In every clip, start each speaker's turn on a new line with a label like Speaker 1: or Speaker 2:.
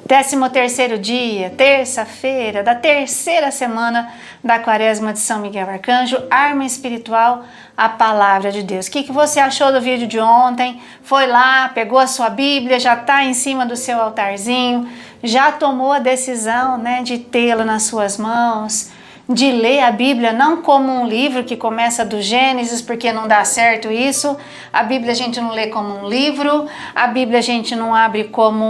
Speaker 1: 13º dia, terça-feira, da terceira semana da Quaresma de São Miguel Arcanjo, arma espiritual, a Palavra de Deus. O que você achou do vídeo de ontem? Foi lá, pegou a sua Bíblia, já está em cima do seu altarzinho, já tomou a decisão, né, de tê-la nas suas mãos, de ler a Bíblia não como um livro que começa do Gênesis, porque não dá certo isso. A Bíblia a gente não lê como um livro, a Bíblia a gente não abre como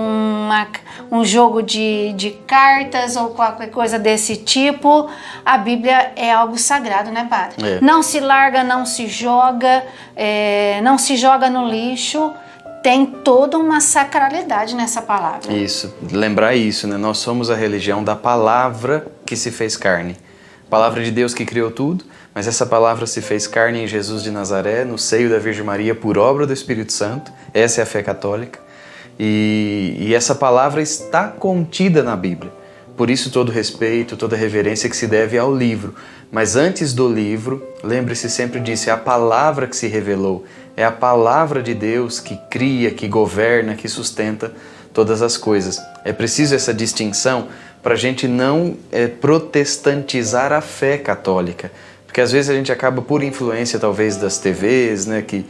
Speaker 1: um jogo de cartas ou qualquer coisa desse tipo. A Bíblia é algo sagrado, né, padre?
Speaker 2: É.
Speaker 1: Não se larga, não se joga, não se joga no lixo. Tem toda uma sacralidade nessa palavra.
Speaker 2: Isso, lembrar isso, né? Nós somos a religião da palavra que se fez carne. Palavra de Deus que criou tudo, mas essa palavra se fez carne em Jesus de Nazaré, no seio da Virgem Maria, por obra do Espírito Santo. Essa é a fé católica. E essa palavra está contida na Bíblia. Por isso todo respeito, toda reverência que se deve ao livro. Mas antes do livro, lembre-se sempre disso, é a palavra que se revelou. É a palavra de Deus que cria, que governa, que sustenta todas as coisas. É preciso essa distinção para a gente não protestantizar a fé católica. Porque às vezes a gente acaba, por influência talvez das TVs, né, que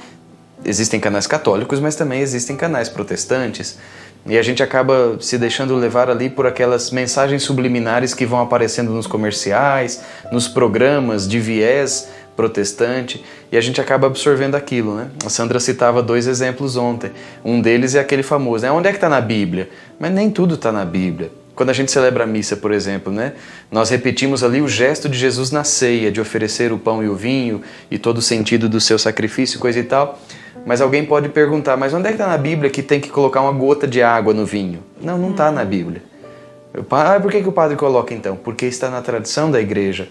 Speaker 2: existem canais católicos, mas também existem canais protestantes, e a gente acaba se deixando levar ali por aquelas mensagens subliminares que vão aparecendo nos comerciais, nos programas de viés protestante, e a gente acaba absorvendo aquilo, né? A Sandra citava 2 exemplos ontem. Um deles é aquele famoso, né? Onde é que está na Bíblia? Mas nem tudo está na Bíblia. Quando a gente celebra a missa, por exemplo, né? Nós repetimos ali o gesto de Jesus na ceia, de oferecer o pão e o vinho e todo o sentido do seu sacrifício, coisa e tal. Mas alguém pode perguntar, mas onde é que está na Bíblia que tem que colocar uma gota de água no vinho? Não, não está na Bíblia. Por que o padre coloca então? Porque está na tradição da igreja.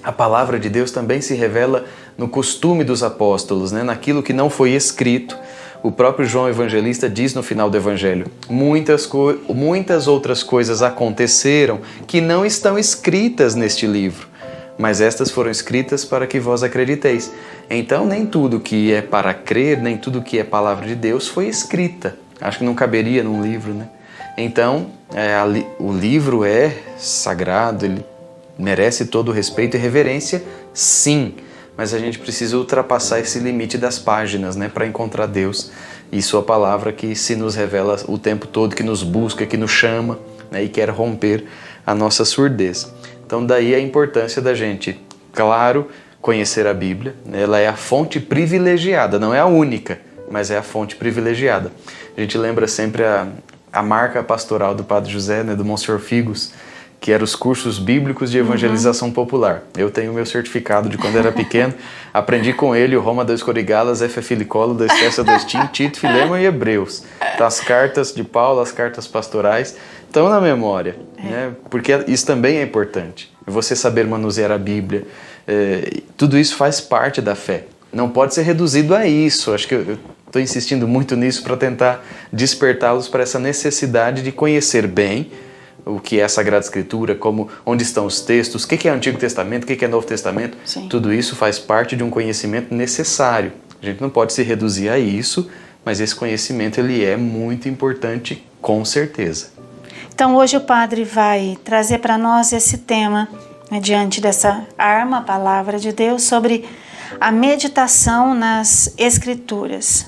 Speaker 2: A palavra de Deus também se revela no costume dos apóstolos, né? Naquilo que não foi escrito. O próprio João Evangelista diz no final do Evangelho, muitas outras coisas aconteceram que não estão escritas neste livro, mas estas foram escritas para que vós acrediteis. Então nem tudo que é para crer, nem tudo que é palavra de Deus foi escrita. Acho que não caberia num livro, né? Então o livro é sagrado, ele merece todo o respeito e reverência, sim. Mas a gente precisa ultrapassar esse limite das páginas, né, para encontrar Deus e sua palavra que se nos revela o tempo todo, que nos busca, que nos chama, né, e quer romper a nossa surdez. Então daí a importância da gente, claro, conhecer a Bíblia, né, ela é a fonte privilegiada, não é a única, mas é a fonte privilegiada. A gente lembra sempre a marca pastoral do Padre José, né, do Monsenhor Figos, que eram os cursos bíblicos de evangelização popular. Eu tenho o meu certificado de quando era pequeno, aprendi com ele o Roma 2 Corigalas, F. Filicolo, 2 Tessa, 2 Tim, Tito, Filema e Hebreus. Então, as cartas de Paulo, as cartas pastorais, estão na memória, né? Porque isso também é importante. Você saber manusear a Bíblia, tudo isso faz parte da fé. Não pode ser reduzido a isso. Acho que eu estou insistindo muito nisso para tentar despertá-los para essa necessidade de conhecer bem o que é a Sagrada Escritura, como, onde estão os textos, o que é Antigo Testamento, o que é Novo Testamento.
Speaker 1: Sim.
Speaker 2: Tudo isso faz parte de um conhecimento necessário. A gente não pode se reduzir a isso, mas esse conhecimento ele é muito importante, com certeza.
Speaker 1: Então hoje o padre vai trazer para nós esse tema, né, diante dessa arma, a Palavra de Deus, sobre a meditação nas Escrituras.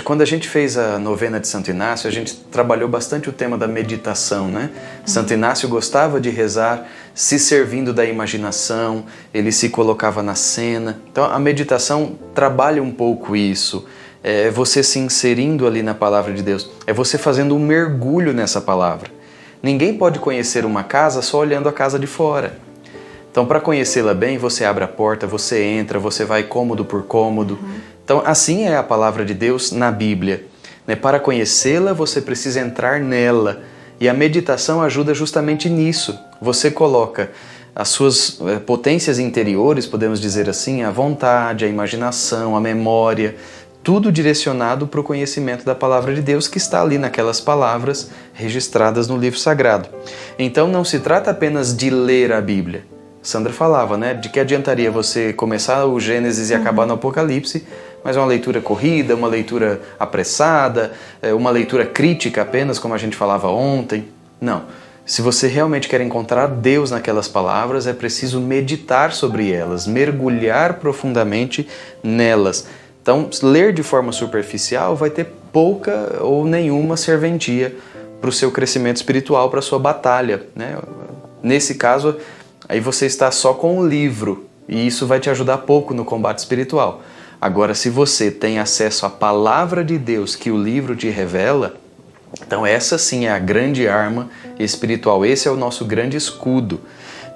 Speaker 2: Quando a gente fez a novena de Santo Inácio, a gente trabalhou bastante o tema da meditação, né? Santo Inácio gostava de rezar se servindo da imaginação, ele se colocava na cena. Então a meditação trabalha um pouco isso, é você se inserindo ali na palavra de Deus, é você fazendo um mergulho nessa palavra. Ninguém pode conhecer uma casa só olhando a casa de fora. Então, para conhecê-la bem, você abre a porta, você entra, você vai cômodo por cômodo. Então, assim é a palavra de Deus na Bíblia. Para conhecê-la, você precisa entrar nela. E a meditação ajuda justamente nisso. Você coloca as suas potências interiores, podemos dizer assim, a vontade, a imaginação, a memória, tudo direcionado para o conhecimento da palavra de Deus que está ali naquelas palavras registradas no livro sagrado. Então, não se trata apenas de ler a Bíblia. Sandra falava, né? De que adiantaria você começar o Gênesis e acabar no Apocalipse, mas uma leitura corrida, uma leitura apressada, uma leitura crítica apenas, como a gente falava ontem. Não. Se você realmente quer encontrar Deus naquelas palavras, é preciso meditar sobre elas, mergulhar profundamente nelas. Então, ler de forma superficial vai ter pouca ou nenhuma serventia para o seu crescimento espiritual, para a sua batalha, né? Nesse caso, aí você está só com o livro e isso vai te ajudar pouco no combate espiritual. Agora, se você tem acesso à palavra de Deus que o livro te revela, então essa sim é a grande arma espiritual, esse é o nosso grande escudo.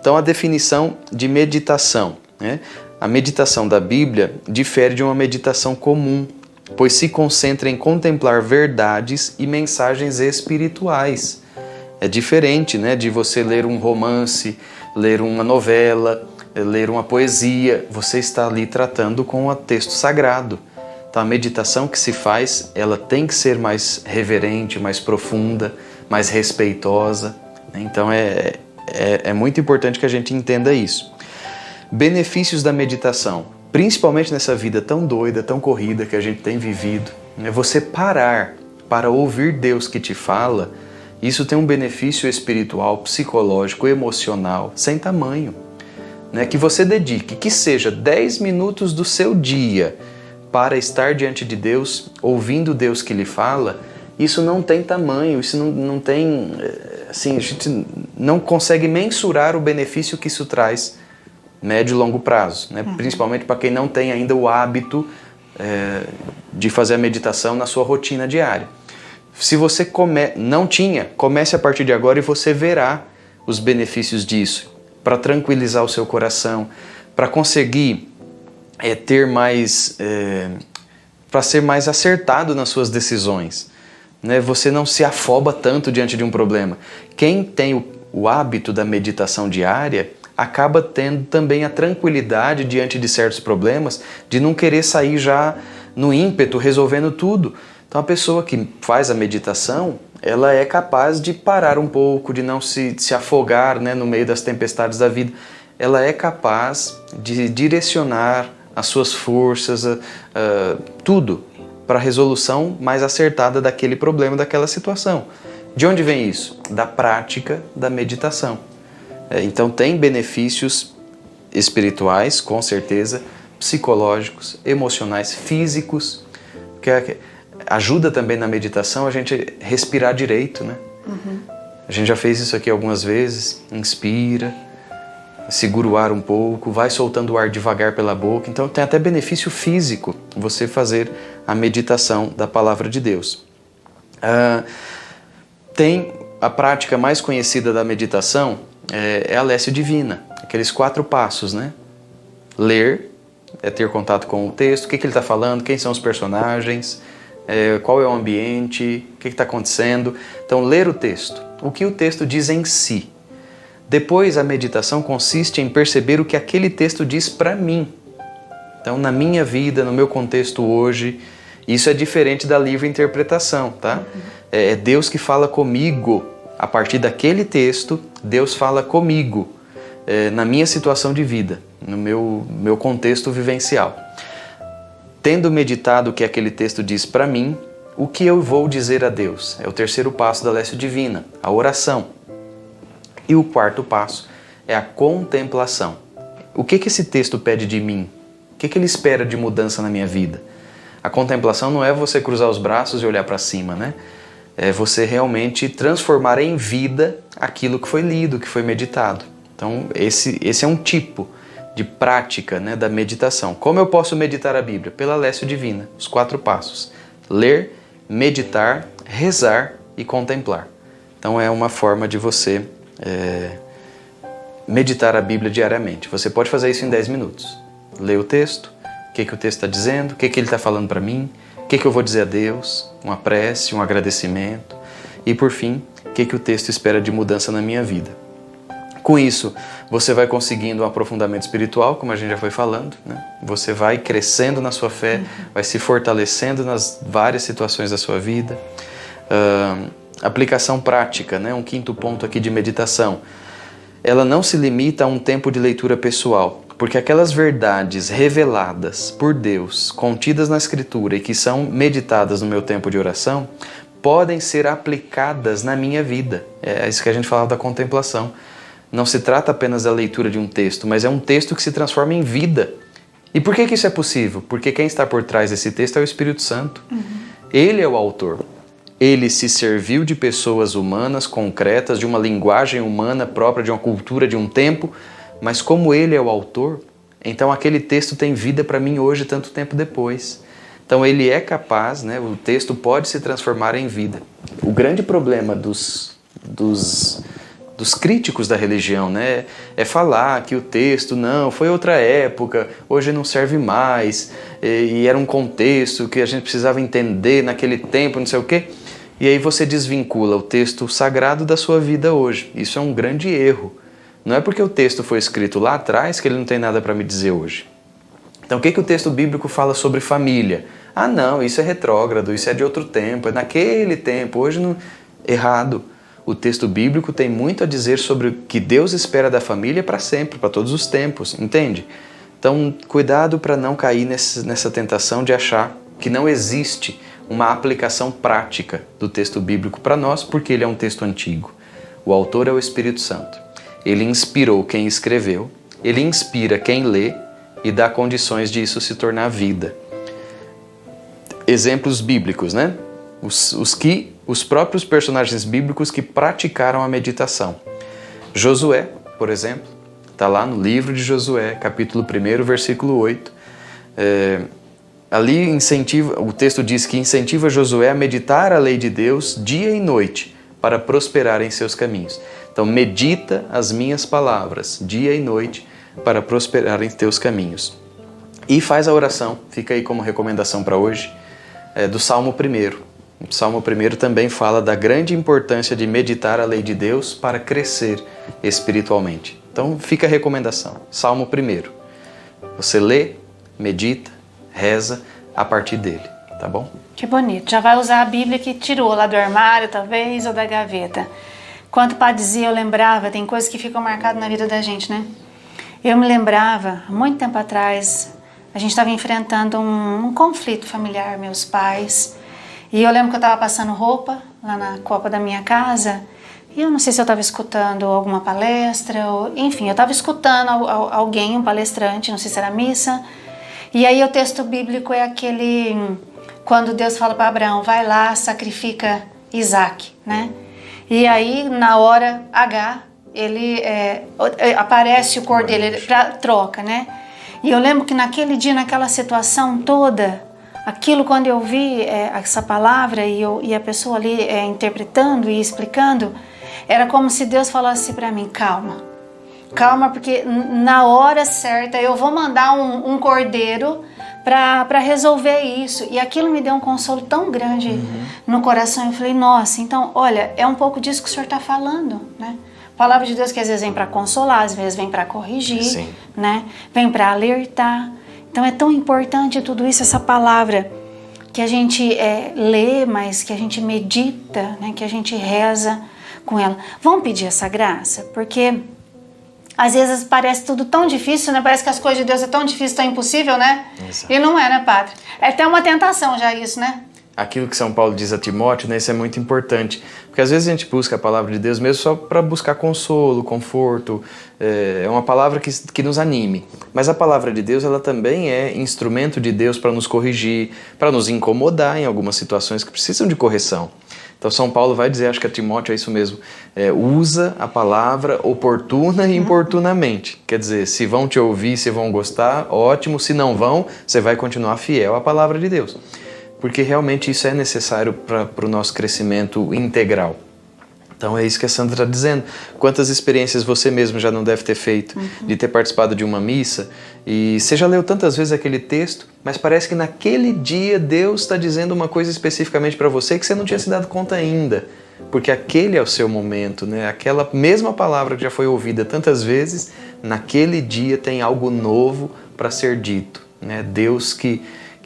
Speaker 2: Então a definição de meditação, né? A meditação da Bíblia difere de uma meditação comum, pois se concentra em contemplar verdades e mensagens espirituais. É diferente, né, de você ler um romance, ler uma novela, ler uma poesia. Você está ali tratando com o texto sagrado. Então a meditação que se faz, ela tem que ser mais reverente, mais profunda, mais respeitosa. Então é muito importante que a gente entenda isso. Benefícios da meditação, principalmente nessa vida tão doida, tão corrida que a gente tem vivido, é você parar para ouvir Deus que te fala. Isso tem um benefício espiritual, psicológico, emocional, sem tamanho. Né? Que você dedique, que seja 10 minutos do seu dia para estar diante de Deus, ouvindo Deus que lhe fala, isso não tem tamanho, isso não tem, assim, a gente não consegue mensurar o benefício que isso traz médio e longo prazo, né? Principalmente para quem não tem ainda o hábito de fazer a meditação na sua rotina diária. Se você não tinha, comece a partir de agora e você verá os benefícios disso, para tranquilizar o seu coração, para conseguir ter mais, para ser mais acertado nas suas decisões, né? Você não se afoba tanto diante de um problema. Quem tem o hábito da meditação diária acaba tendo também a tranquilidade diante de certos problemas, de não querer sair já no ímpeto, resolvendo tudo. Então a pessoa que faz a meditação, ela é capaz de parar um pouco, de não se afogar, né, no meio das tempestades da vida. Ela é capaz de direcionar as suas forças, tudo, para a resolução mais acertada daquele problema, daquela situação. De onde vem isso? Da prática da meditação. Então tem benefícios espirituais, com certeza, psicológicos, emocionais, físicos, que ajuda também na meditação a gente respirar direito, né? A gente já fez isso aqui algumas vezes, inspira, segura o ar um pouco, vai soltando o ar devagar pela boca, então tem até benefício físico você fazer a meditação da palavra de Deus. Tem a prática mais conhecida da meditação, é a Lécio Divina, aqueles 4 passos, né? Ler, é ter contato com o texto, o que ele está falando, quem são os personagens, qual é o ambiente, o que está acontecendo. Então, ler o texto, o que o texto diz em si. Depois, a meditação consiste em perceber o que aquele texto diz para mim. Então, na minha vida, no meu contexto hoje, isso é diferente da livre interpretação, tá? É Deus que fala comigo. A partir daquele texto, Deus fala comigo, na minha situação de vida, no meu contexto vivencial. Tendo meditado o que aquele texto diz para mim, o que eu vou dizer a Deus? É o 3º passo da Lécio Divina, a oração. E o 4º passo é a contemplação. O que esse texto pede de mim? O que ele espera de mudança na minha vida? A contemplação não é você cruzar os braços e olhar para cima, né? É você realmente transformar em vida aquilo que foi lido, que foi meditado. Então, esse é um tipo de prática, né, da meditação. Como eu posso meditar a Bíblia? Pela Lécio Divina, os 4 passos. Ler, meditar, rezar e contemplar. Então, é uma forma de você meditar a Bíblia diariamente. Você pode fazer isso em 10 minutos. Ler o texto, o que o texto está dizendo, o que ele está falando para mim, o que eu vou dizer a Deus, uma prece, um agradecimento e, por fim, o que o texto espera de mudança na minha vida. Com isso, você vai conseguindo um aprofundamento espiritual, como a gente já foi falando, né? Você vai crescendo na sua fé, vai se fortalecendo nas várias situações da sua vida. Aplicação prática, né? Um 5º ponto aqui de meditação. Ela não se limita a um tempo de leitura pessoal, porque aquelas verdades reveladas por Deus, contidas na Escritura e que são meditadas no meu tempo de oração, podem ser aplicadas na minha vida. É isso que a gente falava da contemplação. Não se trata apenas da leitura de um texto, mas é um texto que se transforma em vida. E por que isso é possível? Porque quem está por trás desse texto é o Espírito Santo. Ele é o autor. Ele se serviu de pessoas humanas, concretas, de uma linguagem humana própria, de uma cultura, de um tempo, mas como ele é o autor, então aquele texto tem vida para mim hoje, tanto tempo depois. Então ele é capaz, né, o texto pode se transformar em vida. O grande problema dos críticos da religião, né, é falar que o texto, não, foi outra época, hoje não serve mais, e era um contexto que a gente precisava entender naquele tempo, não sei o quê. E aí você desvincula o texto sagrado da sua vida hoje. Isso é um grande erro. Não é porque o texto foi escrito lá atrás que ele não tem nada para me dizer hoje. Então o que o texto bíblico fala sobre família? Ah não, isso é retrógrado, isso é de outro tempo, é naquele tempo, hoje não... Errado. O texto bíblico tem muito a dizer sobre o que Deus espera da família para sempre, para todos os tempos, entende? Então cuidado para não cair nessa tentação de achar que não existe uma aplicação prática do texto bíblico para nós, porque ele é um texto antigo. O autor é o Espírito Santo. Ele inspirou quem escreveu, ele inspira quem lê e dá condições de isso se tornar vida. Exemplos bíblicos, né? Os próprios personagens bíblicos que praticaram a meditação. Josué, por exemplo, está lá no livro de Josué, capítulo 1, versículo 8. Ali o texto diz que incentiva Josué a meditar a lei de Deus dia e noite para prosperar em seus caminhos. Então medita as minhas palavras dia e noite para prosperar em teus caminhos. E faz a oração, fica aí como recomendação para hoje, do Salmo 1. O Salmo 1 também fala da grande importância de meditar a lei de Deus para crescer espiritualmente. Então fica a recomendação, Salmo 1. Você lê, medita, reza a partir dele, tá bom?
Speaker 1: Que bonito. Já vai usar a Bíblia que tirou lá do armário, talvez, ou da gaveta. Quanto o Padre dizia, eu lembrava, tem coisas que ficam marcadas na vida da gente, né? Eu me lembrava, há muito tempo atrás, a gente estava enfrentando um conflito familiar, meus pais, e eu lembro que eu estava passando roupa lá na copa da minha casa, e eu não sei se eu estava escutando alguma palestra, ou, enfim, eu estava escutando alguém, um palestrante, não sei se era missa. E aí o texto bíblico é aquele, quando Deus fala para Abraão, vai lá, sacrifica Isaac, né? E aí na hora H, ele aparece o cordeiro, ele troca, né? E eu lembro que naquele dia, naquela situação toda, aquilo quando eu vi essa palavra e a pessoa ali interpretando e explicando, era como se Deus falasse para mim, calma. Calma, porque na hora certa eu vou mandar um cordeiro para resolver isso. E aquilo me deu um consolo tão grande no coração. Eu falei, nossa, então, olha, é um pouco disso que o Senhor está falando, né? A palavra de Deus que às vezes vem para consolar, às vezes vem para corrigir, sim, né? Vem para alertar. Então é tão importante tudo isso, essa palavra que a gente lê, mas que a gente medita, né? Que a gente reza com ela. Vamos pedir essa graça? Porque às vezes parece tudo tão difícil, né? Parece que as coisas de Deus é tão difícil, tão impossível, né? Exato. E não é, né, Padre? É até uma tentação já isso, né?
Speaker 2: Aquilo que São Paulo diz a Timóteo, né, isso é muito importante. Porque às vezes a gente busca a palavra de Deus mesmo só para buscar consolo, conforto. É uma palavra que nos anime. Mas a palavra de Deus, ela também é instrumento de Deus para nos corrigir, para nos incomodar em algumas situações que precisam de correção. Então São Paulo vai dizer, acho que a Timóteo é isso mesmo, usa a palavra oportuna e importunamente. Quer dizer, se vão te ouvir, se vão gostar, ótimo. Se não vão, você vai continuar fiel à palavra de Deus. Porque realmente isso é necessário para o nosso crescimento integral. Então é isso que a Sandra está dizendo. Quantas experiências você mesmo já não deve ter feito de ter participado de uma missa e você já leu tantas vezes aquele texto, mas parece que naquele dia Deus está dizendo uma coisa especificamente para você que você não tinha se dado conta ainda. Porque aquele é o seu momento, né? Aquela mesma palavra que já foi ouvida tantas vezes, naquele dia tem algo novo para ser dito, né? Deus que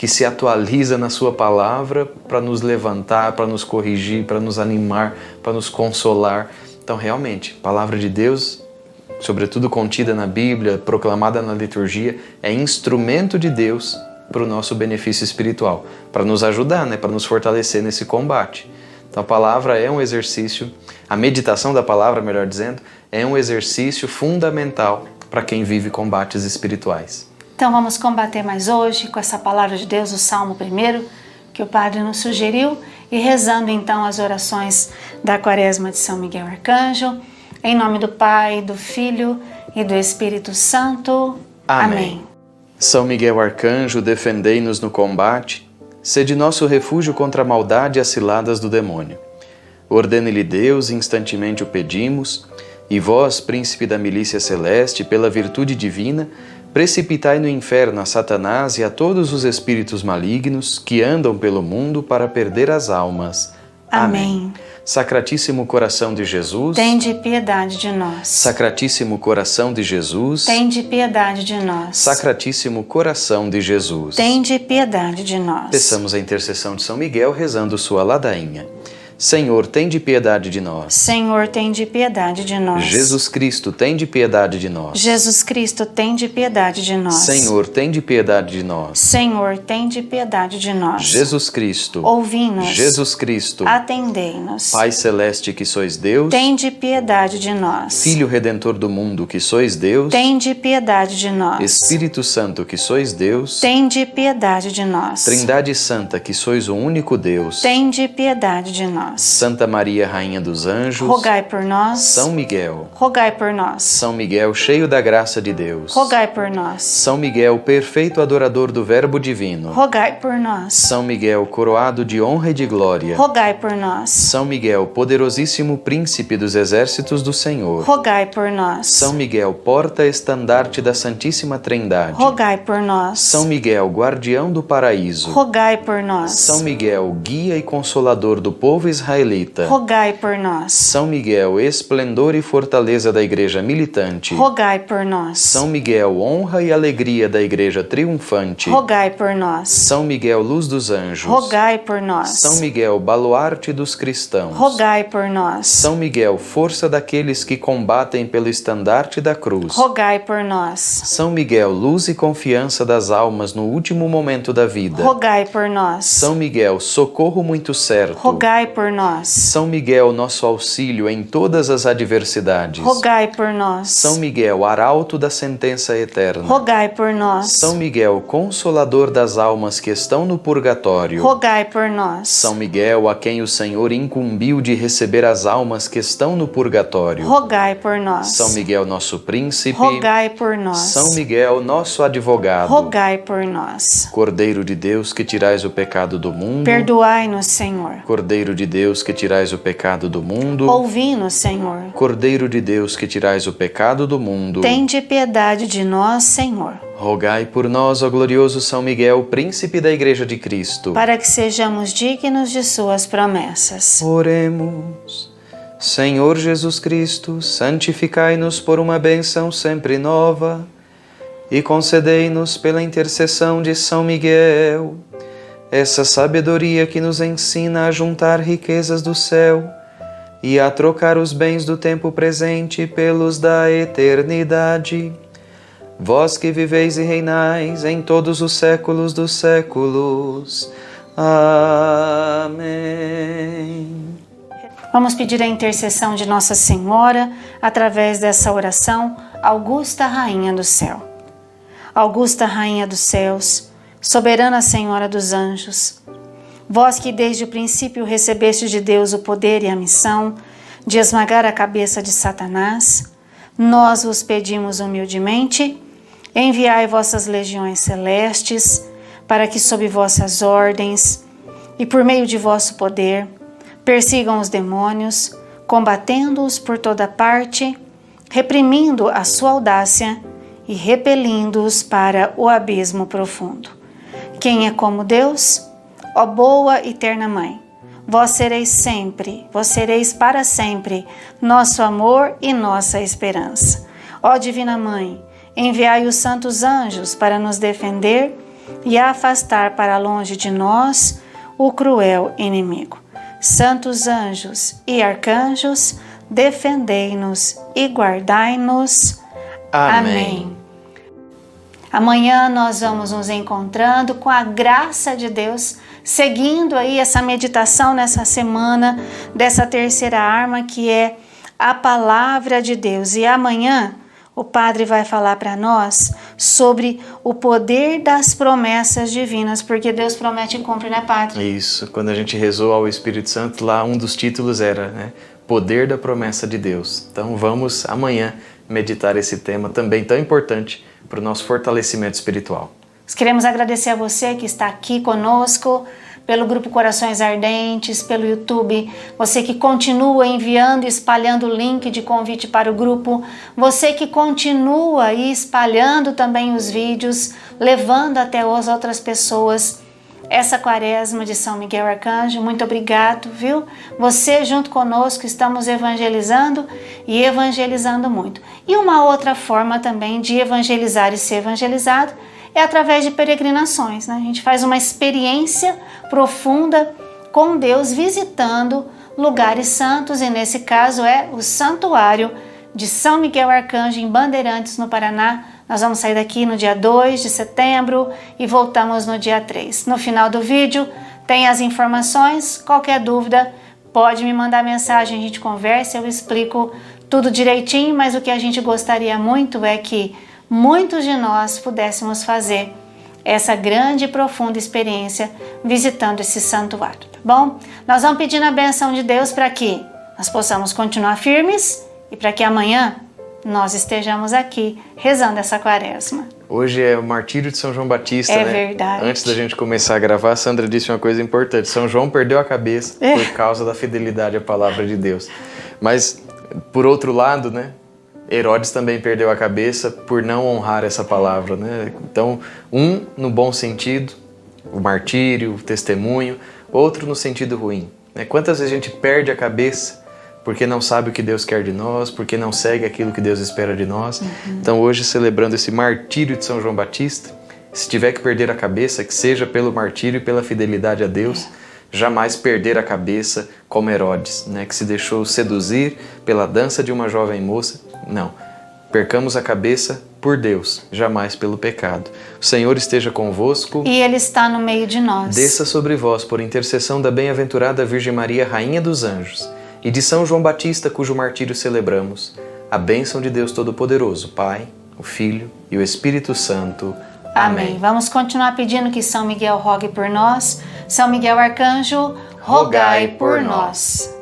Speaker 2: se atualiza na sua palavra para nos levantar, para nos corrigir, para nos animar, para nos consolar. Então, realmente, a palavra de Deus, sobretudo contida na Bíblia, proclamada na liturgia, é instrumento de Deus para o nosso benefício espiritual, para nos ajudar, né, para nos fortalecer nesse combate. Então a palavra é um exercício, a meditação da palavra, melhor dizendo, é um exercício fundamental para quem vive combates espirituais.
Speaker 1: Então vamos combater mais hoje com essa palavra de Deus, o Salmo 1, que o Padre nos sugeriu, e rezando então as orações da Quaresma de São Miguel Arcanjo, em nome do Pai, do Filho e do Espírito Santo. Amém.
Speaker 2: São Miguel Arcanjo, defendei-nos no combate, sede nosso refúgio contra a maldade e as ciladas do demônio. Ordene-lhe Deus, instantemente o pedimos, e vós, príncipe da milícia celeste, pela virtude divina, precipitai no inferno a Satanás e a todos os espíritos malignos que andam pelo mundo para perder as almas.
Speaker 1: Amém.
Speaker 2: Sacratíssimo coração de Jesus,
Speaker 1: tende piedade de nós.
Speaker 2: Sacratíssimo coração de Jesus,
Speaker 1: tende piedade de nós.
Speaker 2: Sacratíssimo coração de Jesus,
Speaker 1: tende piedade de nós.
Speaker 2: Peçamos a intercessão de São Miguel rezando sua ladainha. Senhor, tende piedade de nós.
Speaker 1: Senhor, tende piedade de nós.
Speaker 2: Jesus Cristo, tende piedade de nós.
Speaker 1: Jesus Cristo, tende piedade de nós.
Speaker 2: Senhor, tende piedade de nós.
Speaker 1: Senhor, tende piedade de nós.
Speaker 2: Jesus Cristo,
Speaker 1: ouvi-nos.
Speaker 2: Jesus Cristo,
Speaker 1: atendei-nos.
Speaker 2: Pai celeste que sois Deus,
Speaker 1: tende piedade de nós.
Speaker 2: Filho redentor do mundo que sois Deus,
Speaker 1: tende piedade de nós.
Speaker 2: Espírito Santo que sois Deus,
Speaker 1: tende piedade de nós.
Speaker 2: Trindade Santa que sois o único Deus,
Speaker 1: tende piedade de nós.
Speaker 2: Santa Maria, Rainha dos Anjos,
Speaker 1: rogai por nós.
Speaker 2: São Miguel,
Speaker 1: rogai por nós.
Speaker 2: São Miguel, cheio da graça de Deus,
Speaker 1: rogai por nós.
Speaker 2: São Miguel, perfeito adorador do Verbo Divino,
Speaker 1: rogai por nós.
Speaker 2: São Miguel, coroado de honra e de glória,
Speaker 1: rogai por nós.
Speaker 2: São Miguel, poderosíssimo príncipe dos exércitos do Senhor,
Speaker 1: rogai por nós.
Speaker 2: São Miguel, porta-estandarte da Santíssima Trindade,
Speaker 1: rogai por nós.
Speaker 2: São Miguel, guardião do paraíso,
Speaker 1: rogai por nós.
Speaker 2: São Miguel, guia e consolador do povo israelita,
Speaker 1: rogai por nós.
Speaker 2: São Miguel, esplendor e fortaleza da Igreja militante,
Speaker 1: rogai por nós.
Speaker 2: São Miguel, honra e alegria da Igreja triunfante,
Speaker 1: rogai por nós.
Speaker 2: São Miguel, luz dos anjos,
Speaker 1: rogai por nós.
Speaker 2: São Miguel, baluarte dos cristãos,
Speaker 1: rogai por nós.
Speaker 2: São Miguel, força daqueles que combatem pelo estandarte da cruz,
Speaker 1: rogai por nós.
Speaker 2: São Miguel, luz e confiança das almas no último momento da vida,
Speaker 1: rogai por nós.
Speaker 2: São Miguel, socorro muito certo,
Speaker 1: rogai por nós.
Speaker 2: São Miguel, nosso auxílio em todas as adversidades,
Speaker 1: rogai por nós.
Speaker 2: São Miguel, arauto da sentença eterna,
Speaker 1: rogai por nós.
Speaker 2: São Miguel, consolador das almas que estão no purgatório,
Speaker 1: rogai por nós.
Speaker 2: São Miguel, a quem o Senhor incumbiu de receber as almas que estão no purgatório,
Speaker 1: rogai por nós.
Speaker 2: São Miguel, nosso príncipe,
Speaker 1: rogai por nós.
Speaker 2: São Miguel, nosso advogado,
Speaker 1: rogai por nós.
Speaker 2: Cordeiro de Deus que tirais o pecado do mundo,
Speaker 1: perdoai-nos, Senhor.
Speaker 2: Cordeiro de Deus que tirais o pecado do mundo,
Speaker 1: ouvi-nos, Senhor.
Speaker 2: Cordeiro de Deus que tirais o pecado do mundo,
Speaker 1: tende piedade de nós, Senhor.
Speaker 2: Rogai por nós, ó glorioso São Miguel, príncipe da Igreja de Cristo,
Speaker 1: para que sejamos dignos de suas promessas.
Speaker 2: Oremos. Senhor Jesus Cristo, santificai-nos por uma bênção sempre nova e concedei-nos pela intercessão de São Miguel essa sabedoria que nos ensina a juntar riquezas do céu e a trocar os bens do tempo presente pelos da eternidade. Vós que viveis e reinais em todos os séculos dos séculos. Amém.
Speaker 1: Vamos pedir a intercessão de Nossa Senhora através dessa oração, Augusta Rainha do Céu. Augusta Rainha dos Céus, soberana Senhora dos Anjos, vós que desde o princípio recebestes de Deus o poder e a missão de esmagar a cabeça de Satanás, nós vos pedimos humildemente, enviai vossas legiões celestes, para que sob vossas ordens e por meio de vosso poder, persigam os demônios, combatendo-os por toda parte, reprimindo a sua audácia e repelindo-os para o abismo profundo. Quem é como Deus? Ó boa e terna Mãe, vós sereis para sempre, nosso amor e nossa esperança. Ó Divina Mãe, enviai os santos anjos para nos defender e afastar para longe de nós o cruel inimigo. Santos anjos e arcanjos, defendei-nos e guardai-nos. Amém. Amanhã nós vamos nos encontrando com a graça de Deus seguindo aí essa meditação nessa semana dessa terceira arma, que é a palavra de Deus. E amanhã o Padre vai falar para nós sobre o poder das promessas divinas, porque Deus promete e cumpre, né, Padre?
Speaker 2: Isso, quando a gente rezou ao Espírito Santo, lá um dos títulos era, né, Poder da Promessa de Deus. Então vamos amanhã meditar esse tema também tão importante para o nosso fortalecimento espiritual.
Speaker 1: Nós queremos agradecer a você que está aqui conosco, pelo Grupo Corações Ardentes, pelo YouTube, você que continua enviando e espalhando o link de convite para o grupo, você que continua aí espalhando também os vídeos, levando até as outras pessoas essa quaresma de São Miguel Arcanjo. Muito obrigado, viu? Você junto conosco estamos evangelizando e evangelizando muito. E uma outra forma também de evangelizar e ser evangelizado é através de peregrinações, né? A gente faz uma experiência profunda com Deus, visitando lugares santos, e nesse caso é o Santuário de São Miguel Arcanjo em Bandeirantes, no Paraná. Nós vamos sair daqui no dia 2 de setembro e voltamos no dia 3. No final do vídeo tem as informações. Qualquer dúvida pode me mandar mensagem, a gente conversa, eu explico tudo direitinho, mas o que a gente gostaria muito é que muitos de nós pudéssemos fazer essa grande e profunda experiência visitando esse santuário, tá bom? Nós vamos pedindo a benção de Deus para que nós possamos continuar firmes e para que amanhã nós estejamos aqui rezando essa quaresma.
Speaker 2: Hoje é o martírio de São João Batista,
Speaker 1: né?
Speaker 2: Verdade. Antes da gente começar a gravar, a Sandra disse uma coisa importante. São João perdeu a cabeça por causa da fidelidade à palavra de Deus. Mas, por outro lado, né, Herodes também perdeu a cabeça por não honrar essa palavra, né? Então, um no bom sentido, o martírio, o testemunho, outro no sentido ruim, né? Quantas vezes a gente perde a cabeça porque não sabe o que Deus quer de nós, porque não segue aquilo que Deus espera de nós. Então hoje, celebrando esse martírio de São João Batista, se tiver que perder a cabeça, que seja pelo martírio e pela fidelidade a Deus, jamais perder a cabeça como Herodes, né, que se deixou seduzir pela dança de uma jovem moça. Não, percamos a cabeça por Deus, jamais pelo pecado. O Senhor esteja convosco.
Speaker 1: E Ele está no meio de nós.
Speaker 2: Desça sobre vós, por intercessão da bem-aventurada Virgem Maria, Rainha dos Anjos, e de São João Batista, cujo martírio celebramos, a bênção de Deus Todo-Poderoso, Pai, o Filho e o Espírito Santo. Amém.
Speaker 1: Vamos continuar pedindo que São Miguel rogue por nós. São Miguel Arcanjo, rogai por nós.